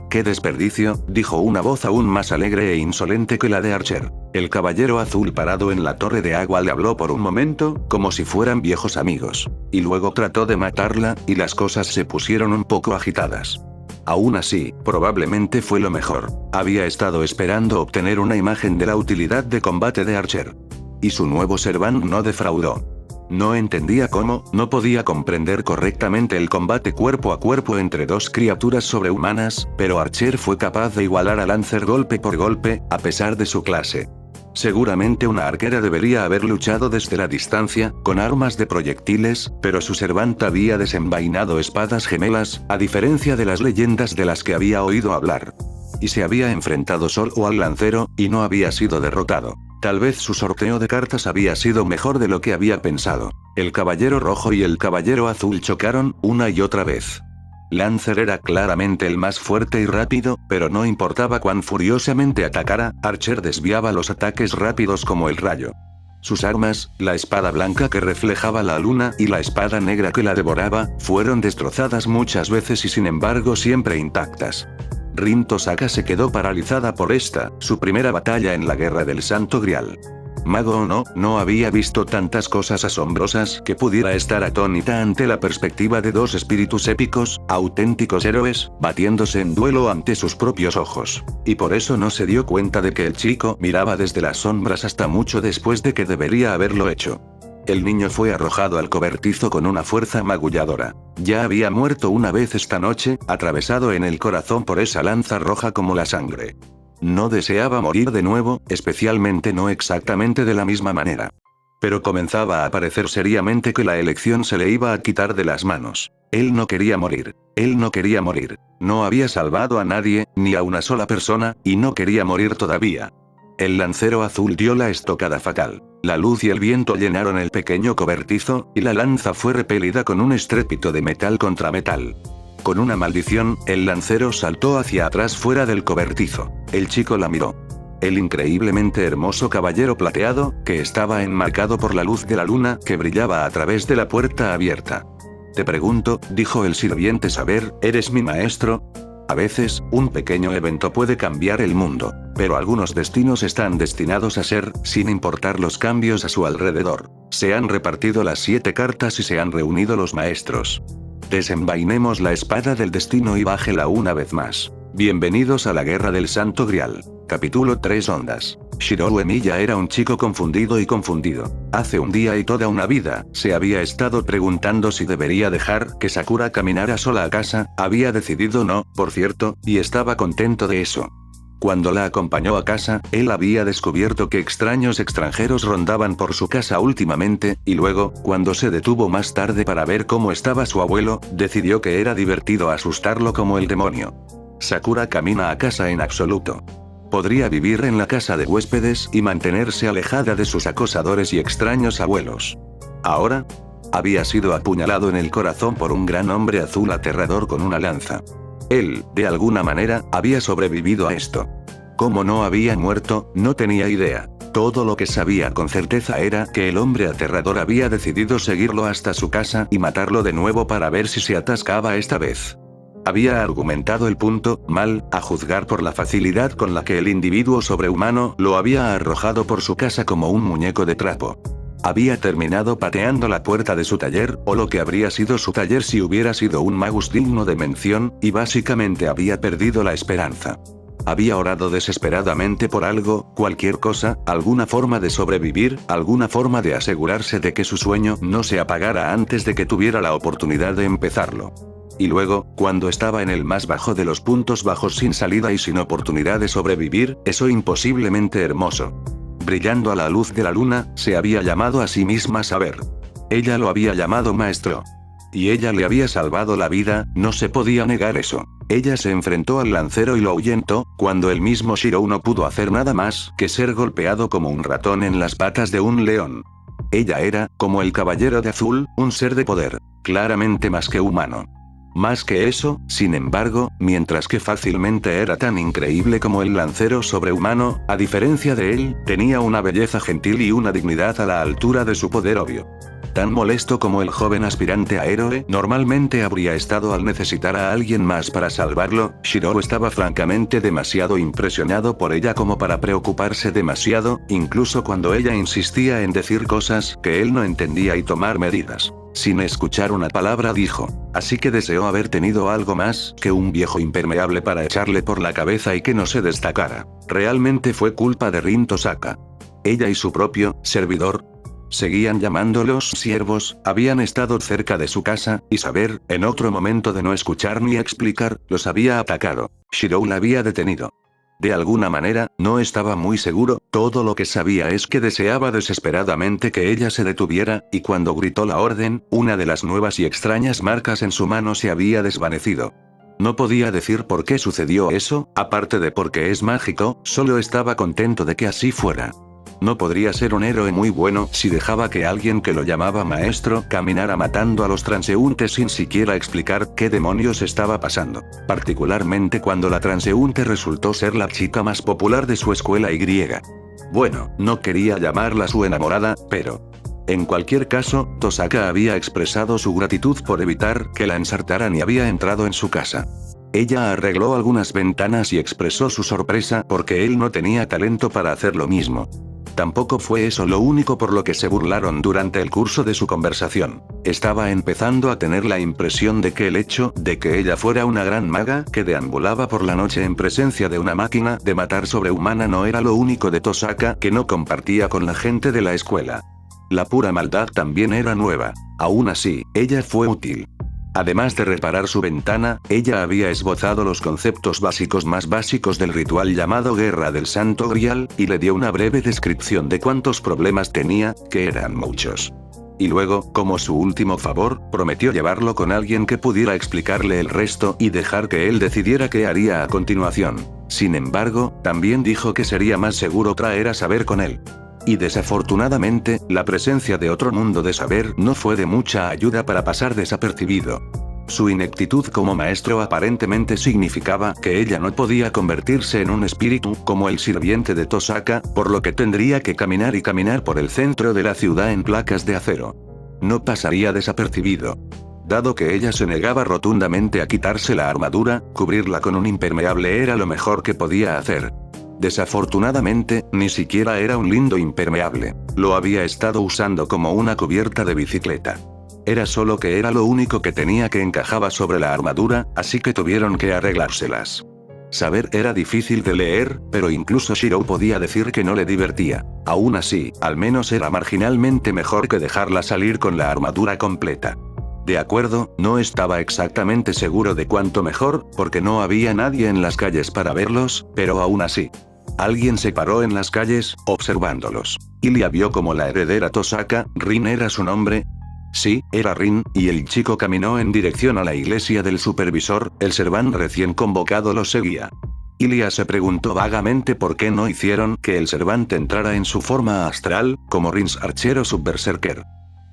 ¡Qué desperdicio!, dijo una voz aún más alegre e insolente que la de Archer. El caballero azul parado en la torre de agua le habló por un momento, como si fueran viejos amigos. Y luego trató de matarla, y las cosas se pusieron un poco agitadas. Aún así, probablemente fue lo mejor. Había estado esperando obtener una imagen de la utilidad de combate de Archer. Y su nuevo Servant no defraudó. No entendía cómo, no podía comprender correctamente el combate cuerpo a cuerpo entre dos criaturas sobrehumanas, pero Archer fue capaz de igualar a Lancer golpe por golpe, a pesar de su clase. Seguramente una arquera debería haber luchado desde la distancia, con armas de proyectiles, pero su Servant había desenvainado espadas gemelas, a diferencia de las leyendas de las que había oído hablar. Y se había enfrentado solo al lancero, y no había sido derrotado. Tal vez su sorteo de cartas había sido mejor de lo que había pensado. El caballero rojo y el caballero azul chocaron, una y otra vez. Lancer era claramente el más fuerte y rápido, pero no importaba cuán furiosamente atacara, Archer desviaba los ataques rápidos como el rayo. Sus armas, la espada blanca que reflejaba la luna y la espada negra que la devoraba, fueron destrozadas muchas veces y sin embargo siempre intactas. Rin Tosaka se quedó paralizada por esta, su primera batalla en la Guerra del Santo Grial. Mago o no, no había visto tantas cosas asombrosas que pudiera estar atónita ante la perspectiva de dos espíritus épicos, auténticos héroes, batiéndose en duelo ante sus propios ojos. Y por eso no se dio cuenta de que el chico miraba desde las sombras hasta mucho después de que debería haberlo hecho. El niño fue arrojado al cobertizo con una fuerza magulladora. Ya había muerto una vez esta noche, atravesado en el corazón por esa lanza roja como la sangre. No deseaba morir de nuevo, especialmente no exactamente de la misma manera. Pero comenzaba a parecer seriamente que la elección se le iba a quitar de las manos. Él no quería morir. Él no quería morir. No había salvado a nadie, ni a una sola persona, y no quería morir todavía. El lancero azul dio la estocada fatal. La luz y el viento llenaron el pequeño cobertizo, y la lanza fue repelida con un estrépito de metal contra metal. Con una maldición, el lancero saltó hacia atrás fuera del cobertizo. El chico la miró. El increíblemente hermoso caballero plateado, que estaba enmarcado por la luz de la luna que brillaba a través de la puerta abierta. Te pregunto, dijo el sirviente Saber, ¿eres mi maestro? A veces, un pequeño evento puede cambiar el mundo, pero algunos destinos están destinados a ser, sin importar los cambios a su alrededor. Se han repartido las 7 cartas y se han reunido los maestros. Desenvainemos la espada del destino y bájela una vez más. Bienvenidos a la Guerra del Santo Grial. Capítulo 3 Ondas. Shiroru Emiya era un chico confundido y confundido. Hace un día y toda una vida, se había estado preguntando si debería dejar que Sakura caminara sola a casa, había decidido no, por cierto, y estaba contento de eso. Cuando la acompañó a casa, él había descubierto que extraños extranjeros rondaban por su casa últimamente, y luego, cuando se detuvo más tarde para ver cómo estaba su abuelo, decidió que era divertido asustarlo como el demonio. Sakura camina a casa en absoluto. Podría vivir en la casa de huéspedes y mantenerse alejada de sus acosadores y extraños abuelos. Ahora, había sido apuñalado en el corazón por un gran hombre azul aterrador con una lanza. Él, de alguna manera, había sobrevivido a esto. Como no había muerto, no tenía idea. Todo lo que sabía con certeza era que el hombre aterrador había decidido seguirlo hasta su casa y matarlo de nuevo para ver si se atascaba esta vez. Había argumentado el punto, mal, a juzgar por la facilidad con la que el individuo sobrehumano lo había arrojado por su casa como un muñeco de trapo. Había terminado pateando la puerta de su taller, o lo que habría sido su taller si hubiera sido un magus digno de mención, y básicamente había perdido la esperanza. Había orado desesperadamente por algo, cualquier cosa, alguna forma de sobrevivir, alguna forma de asegurarse de que su sueño no se apagara antes de que tuviera la oportunidad de empezarlo. Y luego, cuando estaba en el más bajo de los puntos bajos sin salida y sin oportunidad de sobrevivir, eso imposiblemente hermoso. Brillando a la luz de la luna, se había llamado a sí misma Saber. Ella lo había llamado maestro. Y ella le había salvado la vida, no se podía negar eso. Ella se enfrentó al lancero y lo ahuyentó, cuando el mismo Shirou no pudo hacer nada más que ser golpeado como un ratón en las patas de un león. Ella era, como el caballero de azul, un ser de poder, claramente más que humano. Más que eso, sin embargo, mientras que fácilmente era tan increíble como el lancero sobrehumano, a diferencia de él, tenía una belleza gentil y una dignidad a la altura de su poder obvio. Tan molesto como el joven aspirante a héroe normalmente habría estado al necesitar a alguien más para salvarlo, Shirou estaba francamente demasiado impresionado por ella como para preocuparse demasiado, incluso cuando ella insistía en decir cosas que él no entendía y tomar medidas. Sin escuchar una palabra dijo, así que deseó haber tenido algo más que un viejo impermeable para echarle por la cabeza y que no se destacara. Realmente fue culpa de Rin Tosaka. Ella y su propio servidor, seguían llamándolos siervos, habían estado cerca de su casa, y Saber, en otro momento de no escuchar ni explicar, los había atacado. Shirou la había detenido. De alguna manera, no estaba muy seguro, todo lo que sabía es que deseaba desesperadamente que ella se detuviera, y cuando gritó la orden, una de las nuevas y extrañas marcas en su mano se había desvanecido. No podía decir por qué sucedió eso, aparte de porque es mágico, solo estaba contento de que así fuera. No podría ser un héroe muy bueno si dejaba que alguien que lo llamaba maestro caminara matando a los transeúntes sin siquiera explicar qué demonios estaba pasando. Particularmente cuando la transeúnte resultó ser la chica más popular de su escuela y griega. Bueno, no quería llamarla su enamorada, pero... En cualquier caso, Tosaka había expresado su gratitud por evitar que la ensartaran y había entrado en su casa. Ella arregló algunas ventanas y expresó su sorpresa porque él no tenía talento para hacer lo mismo. Tampoco fue eso lo único por lo que se burlaron durante el curso de su conversación. Estaba empezando a tener la impresión de que el hecho de que ella fuera una gran maga que deambulaba por la noche en presencia de una máquina de matar sobrehumana no era lo único de Tosaka que no compartía con la gente de la escuela. La pura maldad también era nueva. Aún así, ella fue útil. Además de reparar su ventana, ella había esbozado los conceptos básicos más básicos del ritual llamado Guerra del Santo Grial, y le dio una breve descripción de cuántos problemas tenía, que eran muchos. Y luego, como su último favor, prometió llevarlo con alguien que pudiera explicarle el resto y dejar que él decidiera qué haría a continuación. Sin embargo, también dijo que sería más seguro traer a Saber con él. Y desafortunadamente, la presencia de otro mundo de Saber no fue de mucha ayuda para pasar desapercibido. Su ineptitud como maestro aparentemente significaba que ella no podía convertirse en un espíritu como el sirviente de Tosaka, por lo que tendría que caminar y caminar por el centro de la ciudad en placas de acero. No pasaría desapercibido. Dado que ella se negaba rotundamente a quitarse la armadura, cubrirla con un impermeable era lo mejor que podía hacer. Desafortunadamente, ni siquiera era un lindo impermeable. Lo había estado usando como una cubierta de bicicleta. Era solo que era lo único que tenía que encajaba sobre la armadura, así que tuvieron que arreglárselas. Saber era difícil de leer, pero incluso Shirou podía decir que no le divertía. Aún así, al menos era marginalmente mejor que dejarla salir con la armadura completa. De acuerdo, no estaba exactamente seguro de cuánto mejor, porque no había nadie en las calles para verlos, pero aún así. Alguien se paró en las calles, observándolos. Ilia vio como la heredera Tosaka, Rin era su nombre. Sí, era Rin, y el chico caminó en dirección a la iglesia del supervisor, el serván recién convocado lo seguía. Ilia se preguntó vagamente por qué no hicieron que el Servant entrara en su forma astral, como Rins Archer o Subberserker.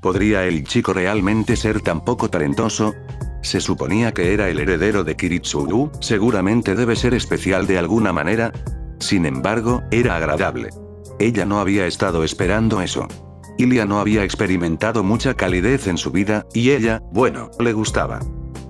¿Podría el chico realmente ser tan poco talentoso? Se suponía que era el heredero de Kiritsugu, seguramente debe ser especial de alguna manera. Sin embargo, era agradable. Ella no había estado esperando eso. Ilia no había experimentado mucha calidez en su vida, y ella, bueno, le gustaba.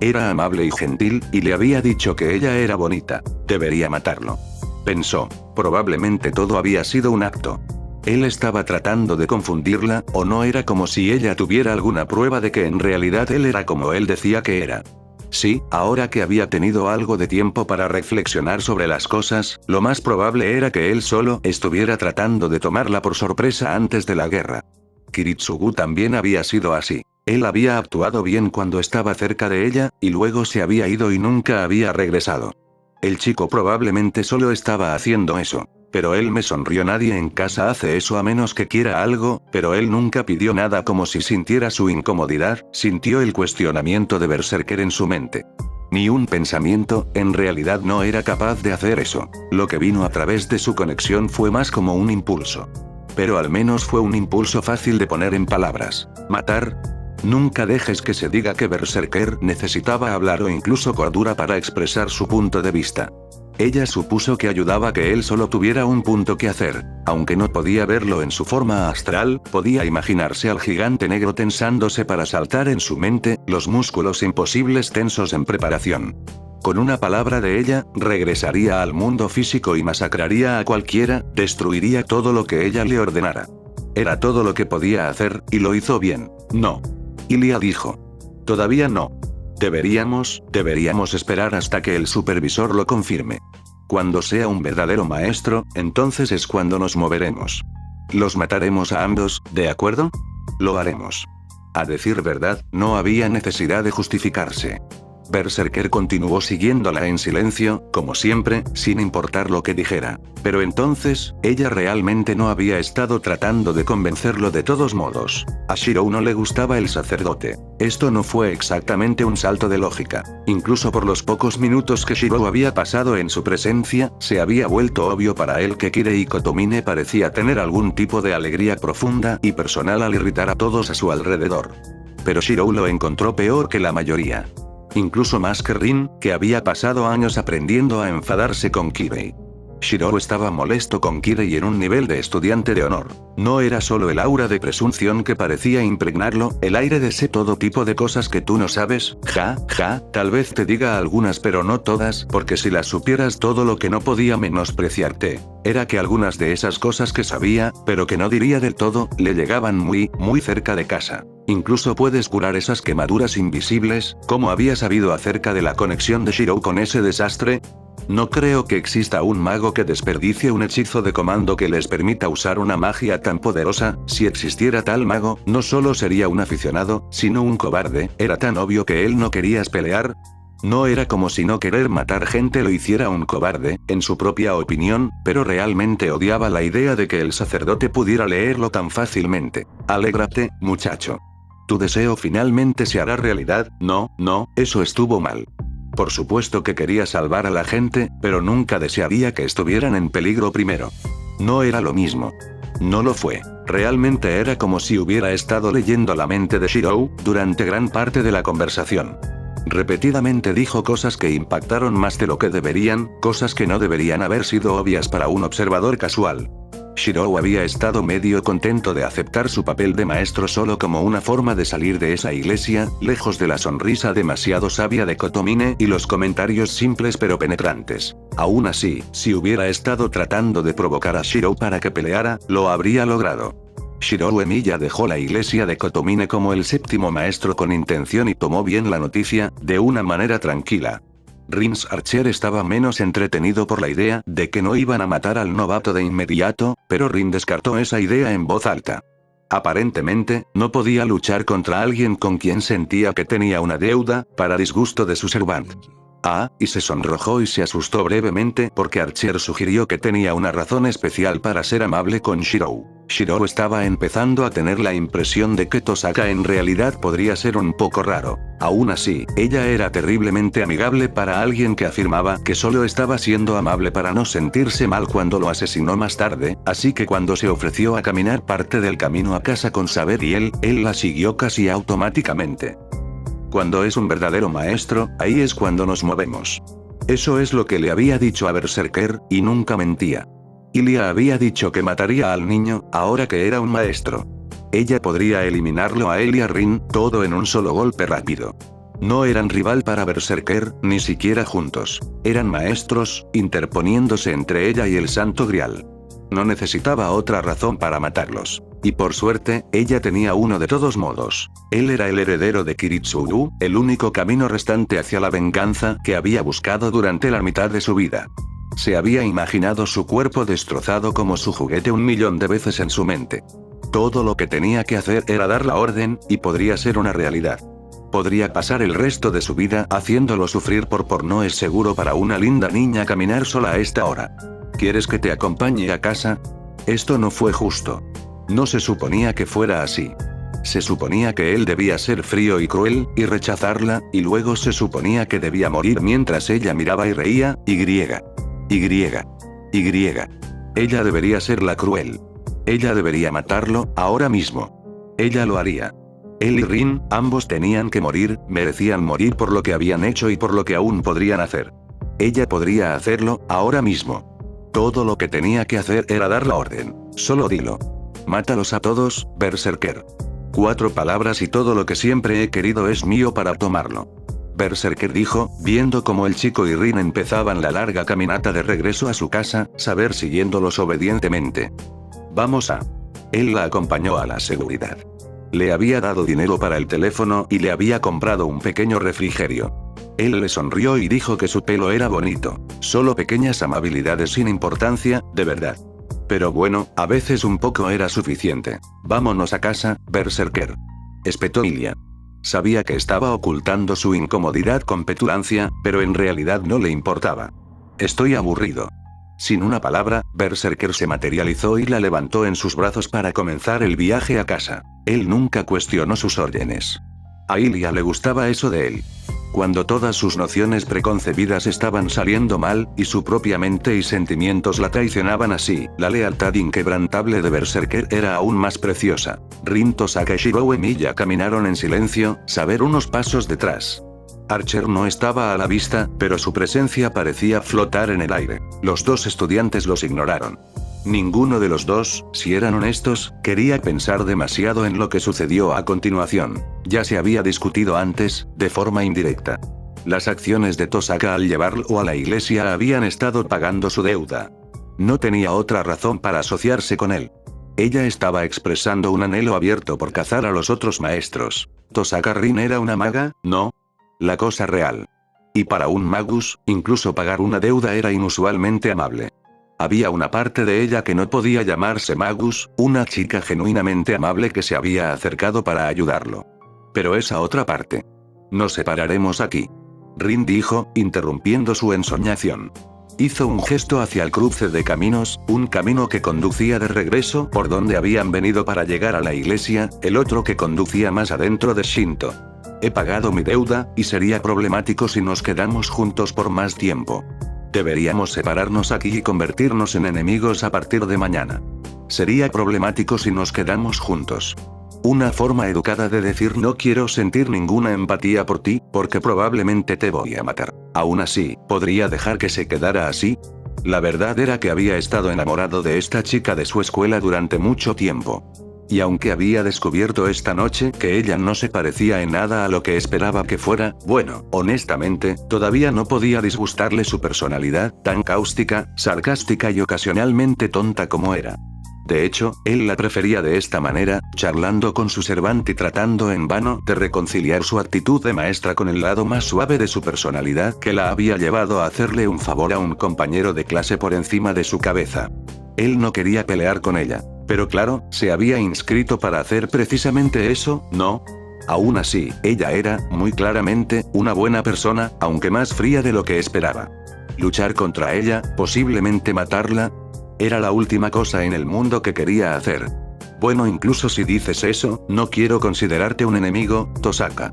Era amable y gentil, y le había dicho que ella era bonita. Debería matarlo. Pensó. Probablemente todo había sido un acto. Él estaba tratando de confundirla, o no era como si ella tuviera alguna prueba de que en realidad él era como él decía que era. Sí, ahora que había tenido algo de tiempo para reflexionar sobre las cosas, lo más probable era que él solo estuviera tratando de tomarla por sorpresa antes de la guerra. Kiritsugu también había sido así. Él había actuado bien cuando estaba cerca de ella, y luego se había ido y nunca había regresado. El chico probablemente solo estaba haciendo eso. Pero él me sonrió. Nadie en casa hace eso a menos que quiera algo, pero él nunca pidió nada como si sintiera su incomodidad, sintió el cuestionamiento de Berserker en su mente. Ni un pensamiento, en realidad no era capaz de hacer eso. Lo que vino a través de su conexión fue más como un impulso. Pero al menos fue un impulso fácil de poner en palabras. ¿Matar? Nunca dejes que se diga que Berserker necesitaba hablar o incluso cordura para expresar su punto de vista. Ella supuso que ayudaba que él solo tuviera un punto que hacer. Aunque no podía verlo en su forma astral, podía imaginarse al gigante negro tensándose para saltar en su mente, los músculos imposibles tensos en preparación. Con una palabra de ella, regresaría al mundo físico y masacraría a cualquiera, destruiría todo lo que ella le ordenara. Era todo lo que podía hacer, y lo hizo bien. No. Ilia dijo. Todavía no. Deberíamos esperar hasta que el supervisor lo confirme. Cuando sea un verdadero maestro, entonces es cuando nos moveremos. Los mataremos a ambos, ¿de acuerdo? Lo haremos. A decir verdad, no había necesidad de justificarse. Berserker continuó siguiéndola en silencio, como siempre, sin importar lo que dijera. Pero entonces, ella realmente no había estado tratando de convencerlo de todos modos. A Shirou no le gustaba el sacerdote. Esto no fue exactamente un salto de lógica. Incluso por los pocos minutos que Shirou había pasado en su presencia, se había vuelto obvio para él que Kirei Kotomine parecía tener algún tipo de alegría profunda y personal al irritar a todos a su alrededor. Pero Shirou lo encontró peor que la mayoría. Incluso más que Rin, que había pasado años aprendiendo a enfadarse con Kirei. Shirou estaba molesto con Kirei en un nivel de estudiante de honor. No era solo el aura de presunción que parecía impregnarlo, el aire de sé todo tipo de cosas que tú no sabes, tal vez te diga algunas pero no todas, porque si las supieras todo lo que no podía menospreciarte, era que algunas de esas cosas que sabía, pero que no diría del todo, le llegaban muy cerca de casa. Incluso puedes curar esas quemaduras invisibles, ¿cómo había sabido acerca de la conexión de Shirou con ese desastre? No creo que exista un mago que desperdicie un hechizo de comando que les permita usar una magia tan poderosa. Si existiera tal mago, no solo sería un aficionado, sino un cobarde. Era tan obvio que él no quería pelear. No era como si no querer matar gente lo hiciera un cobarde, en su propia opinión, pero realmente odiaba la idea de que el sacerdote pudiera leerlo tan fácilmente. Alégrate, muchacho. Tu deseo finalmente se hará realidad. No, eso estuvo mal. Por supuesto que quería salvar a la gente, pero nunca desearía que estuvieran en peligro primero. No era lo mismo. No lo fue. Realmente era como si hubiera estado leyendo la mente de Shirou, durante gran parte de la conversación. Repetidamente dijo cosas que impactaron más de lo que deberían, cosas que no deberían haber sido obvias para un observador casual. Shirou había estado medio contento de aceptar su papel de maestro solo como una forma de salir de esa iglesia, lejos de la sonrisa demasiado sabia de Kotomine y los comentarios simples pero penetrantes. Aún así, si hubiera estado tratando de provocar a Shirou para que peleara, lo habría logrado. Shirou Emiya dejó la iglesia de Kotomine como el séptimo maestro con intención y tomó bien la noticia, de una manera tranquila. Rins Archer estaba menos entretenido por la idea de que no iban a matar al novato de inmediato, pero Rin descartó esa idea en voz alta. Aparentemente, no podía luchar contra alguien con quien sentía que tenía una deuda, para disgusto de su servant. Y se sonrojó y se asustó brevemente porque Archer sugirió que tenía una razón especial para ser amable con Shirou. Shirou estaba empezando a tener la impresión de que Tosaka en realidad podría ser un poco raro. Aún así, ella era terriblemente amigable para alguien que afirmaba que solo estaba siendo amable para no sentirse mal cuando lo asesinó más tarde, así que cuando se ofreció a caminar parte del camino a casa con Saber y él la siguió casi automáticamente. Cuando es un verdadero maestro, ahí es cuando nos movemos. Eso es lo que le había dicho a Berserker, y nunca mentía. Ilia había dicho que mataría al niño, ahora que era un maestro. Ella podría eliminarlo a él y a Rin, todo en un solo golpe rápido. No eran rival para Berserker, ni siquiera juntos. Eran maestros, interponiéndose entre ella y el Santo Grial. No necesitaba otra razón para matarlos. Y por suerte, ella tenía uno de todos modos. Él era el heredero de Kiritsugu, el único camino restante hacia la venganza que había buscado durante la mitad de su vida. Se había imaginado su cuerpo destrozado como su juguete 1.000.000 de veces en su mente. Todo lo que tenía que hacer era dar la orden, y podría ser una realidad. Podría pasar el resto de su vida haciéndolo sufrir por no es seguro para una linda niña caminar sola a esta hora. ¿Quieres que te acompañe a casa? Esto no fue justo. No se suponía que fuera así. Se suponía que él debía ser frío y cruel, y rechazarla, y luego se suponía que debía morir mientras ella miraba y reía, y. Ella debería ser la cruel. Ella debería matarlo, ahora mismo. Ella lo haría. Él y Rin, ambos tenían que morir, merecían morir por lo que habían hecho y por lo que aún podrían hacer. Ella podría hacerlo, ahora mismo. Todo lo que tenía que hacer era dar la orden. Solo dilo. Mátalos a todos, Berserker. 4 palabras y todo lo que siempre he querido es mío para tomarlo. Berserker dijo, viendo cómo el chico y Rin empezaban la larga caminata de regreso a su casa, Saber siguiéndolos obedientemente. Vamos a. Él la acompañó a la seguridad. Le había dado dinero para el teléfono y le había comprado un pequeño refrigerio. Él le sonrió y dijo que su pelo era bonito. Solo pequeñas amabilidades sin importancia, de verdad. Pero bueno, a veces un poco era suficiente. Vámonos a casa, Berserker. Espetó Ilia. Sabía que estaba ocultando su incomodidad con petulancia, pero en realidad no le importaba. Estoy aburrido. Sin una palabra, Berserker se materializó y la levantó en sus brazos para comenzar el viaje a casa. Él nunca cuestionó sus órdenes. A Ilia le gustaba eso de él. Cuando todas sus nociones preconcebidas estaban saliendo mal, y su propia mente y sentimientos la traicionaban así, la lealtad inquebrantable de Berserker era aún más preciosa. Rin, Tosaka y Shirou Emiya caminaron en silencio, Saber unos pasos detrás. Archer no estaba a la vista, pero su presencia parecía flotar en el aire. Los dos estudiantes los ignoraron. Ninguno de los dos, si eran honestos, quería pensar demasiado en lo que sucedió a continuación. Ya se había discutido antes, de forma indirecta. Las acciones de Tosaka al llevarlo a la iglesia habían estado pagando su deuda. No tenía otra razón para asociarse con él. Ella estaba expresando un anhelo abierto por cazar a los otros maestros. Tosaka Rin era una maga, ¿no? La cosa real. Y para un magus, incluso pagar una deuda era inusualmente amable. Había una parte de ella que no podía llamarse magus, una chica genuinamente amable que se había acercado para ayudarlo. Pero esa otra parte. Nos separaremos aquí. Rin dijo, interrumpiendo su ensoñación. Hizo un gesto hacia el cruce de caminos, un camino que conducía de regreso por donde habían venido para llegar a la iglesia, el otro que conducía más adentro de Shinto. He pagado mi deuda, y sería problemático si nos quedamos juntos por más tiempo. Deberíamos separarnos aquí y convertirnos en enemigos a partir de mañana. Sería problemático si nos quedamos juntos. Una forma educada de decir no quiero sentir ninguna empatía por ti, porque probablemente te voy a matar. Aún así, ¿podría dejar que se quedara así? La verdad era que había estado enamorado de esta chica de su escuela durante mucho tiempo. Y aunque había descubierto esta noche que ella no se parecía en nada a lo que esperaba que fuera, bueno, honestamente, todavía no podía disgustarle su personalidad, tan cáustica, sarcástica y ocasionalmente tonta como era. De hecho, él la prefería de esta manera, charlando con su servante y tratando en vano de reconciliar su actitud de maestra con el lado más suave de su personalidad que la había llevado a hacerle un favor a un compañero de clase por encima de su cabeza. Él no quería pelear con ella. Pero claro, se había inscrito para hacer precisamente eso, ¿no? Aún así, ella era, muy claramente, una buena persona, aunque más fría de lo que esperaba. Luchar contra ella, posiblemente matarla, era la última cosa en el mundo que quería hacer. Bueno, incluso si dices eso, no quiero considerarte un enemigo, Tosaka.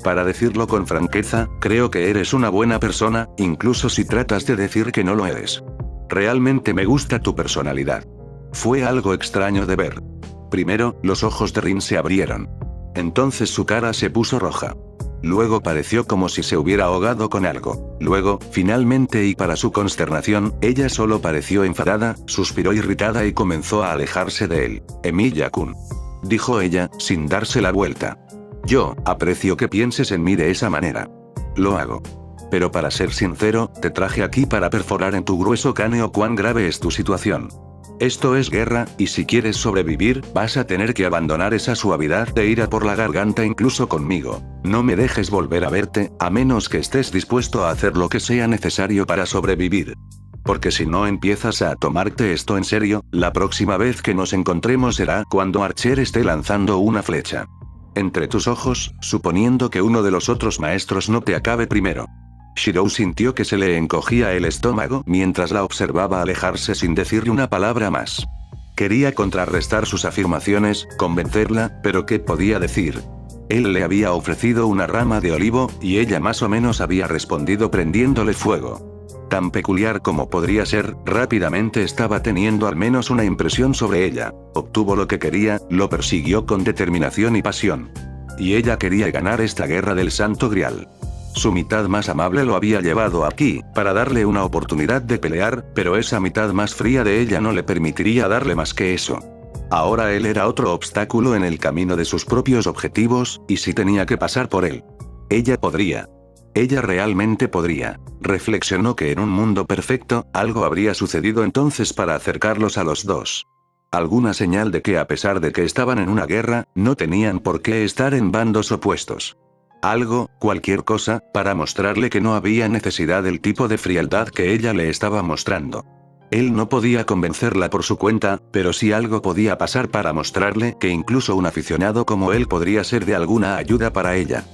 Para decirlo con franqueza, creo que eres una buena persona, incluso si tratas de decir que no lo eres. Realmente me gusta tu personalidad. Fue algo extraño de ver. Primero, los ojos de Rin se abrieron. Entonces su cara se puso roja. Luego pareció como si se hubiera ahogado con algo. Luego, finalmente y para su consternación, ella solo pareció enfadada, suspiró irritada y comenzó a alejarse de él. Emilia-kun, dijo ella, sin darse la vuelta. Yo, aprecio que pienses en mí de esa manera. Lo hago. Pero para ser sincero, te traje aquí para perforar en tu grueso cráneo cuán grave es tu situación. Esto es guerra, y si quieres sobrevivir, vas a tener que abandonar esa suavidad de ira por la garganta incluso conmigo. No me dejes volver a verte, a menos que estés dispuesto a hacer lo que sea necesario para sobrevivir. Porque si no empiezas a tomarte esto en serio, la próxima vez que nos encontremos será cuando Archer esté lanzando una flecha entre tus ojos, suponiendo que uno de los otros maestros no te acabe primero. Shirou sintió que se le encogía el estómago mientras la observaba alejarse sin decirle una palabra más. Quería contrarrestar sus afirmaciones, convencerla, pero ¿qué podía decir? Él le había ofrecido una rama de olivo, y ella más o menos había respondido prendiéndole fuego. Tan peculiar como podría ser, rápidamente estaba teniendo al menos una impresión sobre ella. Obtuvo lo que quería, lo persiguió con determinación y pasión. Y ella quería ganar esta guerra del Santo Grial. Su mitad más amable lo había llevado aquí, para darle una oportunidad de pelear, pero esa mitad más fría de ella no le permitiría darle más que eso. Ahora él era otro obstáculo en el camino de sus propios objetivos, y si tenía que pasar por él. Ella podría. Ella realmente podría. Reflexionó que en un mundo perfecto, algo habría sucedido entonces para acercarlos a los dos. Alguna señal de que a pesar de que estaban en una guerra, no tenían por qué estar en bandos opuestos. Algo, cualquier cosa, para mostrarle que no había necesidad del tipo de frialdad que ella le estaba mostrando. Él no podía convencerla por su cuenta, pero sí algo podía pasar para mostrarle que incluso un aficionado como él podría ser de alguna ayuda para ella.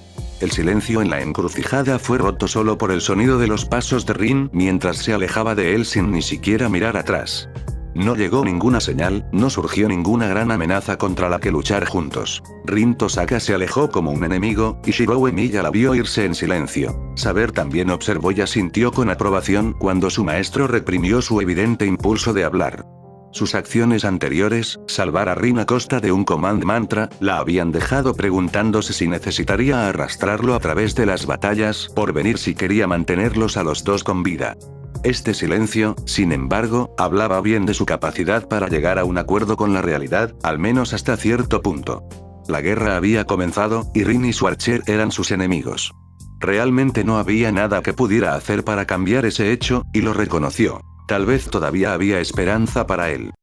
El silencio en la encrucijada fue roto solo por el sonido de los pasos de Rin mientras se alejaba de él sin ni siquiera mirar atrás. No llegó ninguna señal, no surgió ninguna gran amenaza contra la que luchar juntos. Rin Tosaka se alejó como un enemigo, y Shirou Emiya la vio irse en silencio. Saber también observó y asintió con aprobación cuando su maestro reprimió su evidente impulso de hablar. Sus acciones anteriores, salvar a Rin a costa de un command mantra, la habían dejado preguntándose si necesitaría arrastrarlo a través de las batallas, por venir si quería mantenerlos a los dos con vida. Este silencio, sin embargo, hablaba bien de su capacidad para llegar a un acuerdo con la realidad, al menos hasta cierto punto. La guerra había comenzado, y Rin y su Archer eran sus enemigos. Realmente no había nada que pudiera hacer para cambiar ese hecho, y lo reconoció. Tal vez todavía había esperanza para él.